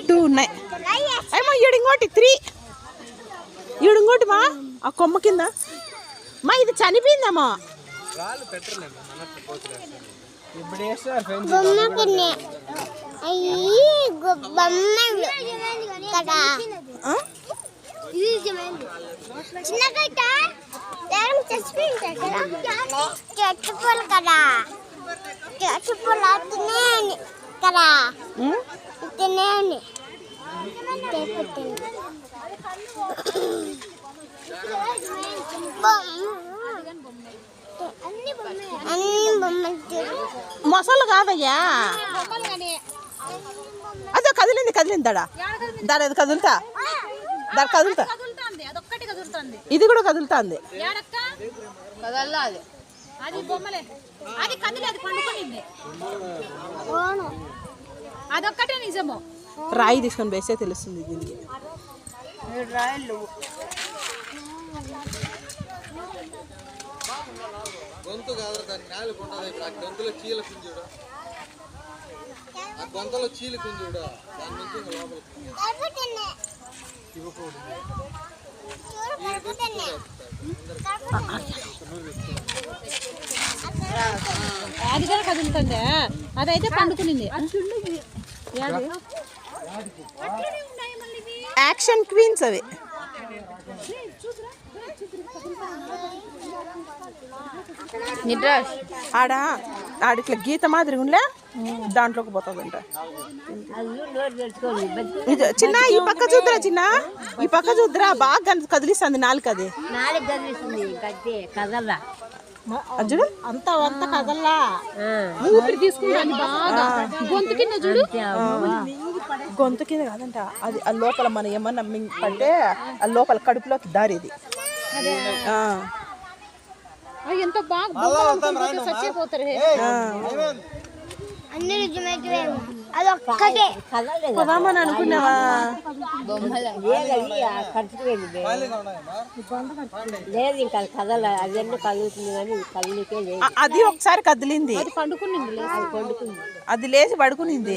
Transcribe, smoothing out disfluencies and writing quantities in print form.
2 ఉన్నాయి. ఏమో ఈడు ఇంకోటి 3. ఈడు ఇంకోటి మా ఆ కొమ్మ కింద మా ఇది చనిపోయిందమ్మా. మొసలు కాదయ్యా, అదే కదిలింది దాడా దాని అది కదులుతా ఇది కూడా కదులుతుంది. అదొక్కటే నిజము. రాయి తీసుకొని వేస్తే తెలుస్తుంది దీనికి. గొంతు కాదు దానికి నాలుగు ఉండదు. ఇప్పుడు ఆ గొంతులో చీల కుంజుడు, ఆ గొంతలో చీల కుంజుడు దాని నుంచి అది కూడా కదులుతుంది. అదైతే పండుకునింది. యాక్షన్ క్వీన్స్ అవి. ఆడిట్లా గీత మాదిరి ఉండే దాంట్లోకి పోతుందంట. చిన్న ఈ పక్క చూద్దరా, చిన్న ఈ పక్క చూద్దరా, బాగా కదిలిస్తుంది నాలుగు. అది చూడు అంత కదల్లా, ఊపిరి తీసుకుంటాను బాగా. గొంతు కింద చూడు, గొంతు కింద కాదంట అది. ఆ లోపల మనం ఏమన్నా పడితే ఆ లోపల కడుపులోకి దారిది. ఎంత బాగా చచ్చిపోతారు. పోదామని అనుకున్నావా? అది ఒకసారి కదిలింది, పండుకునింది, అది లేచి పడుకునింది.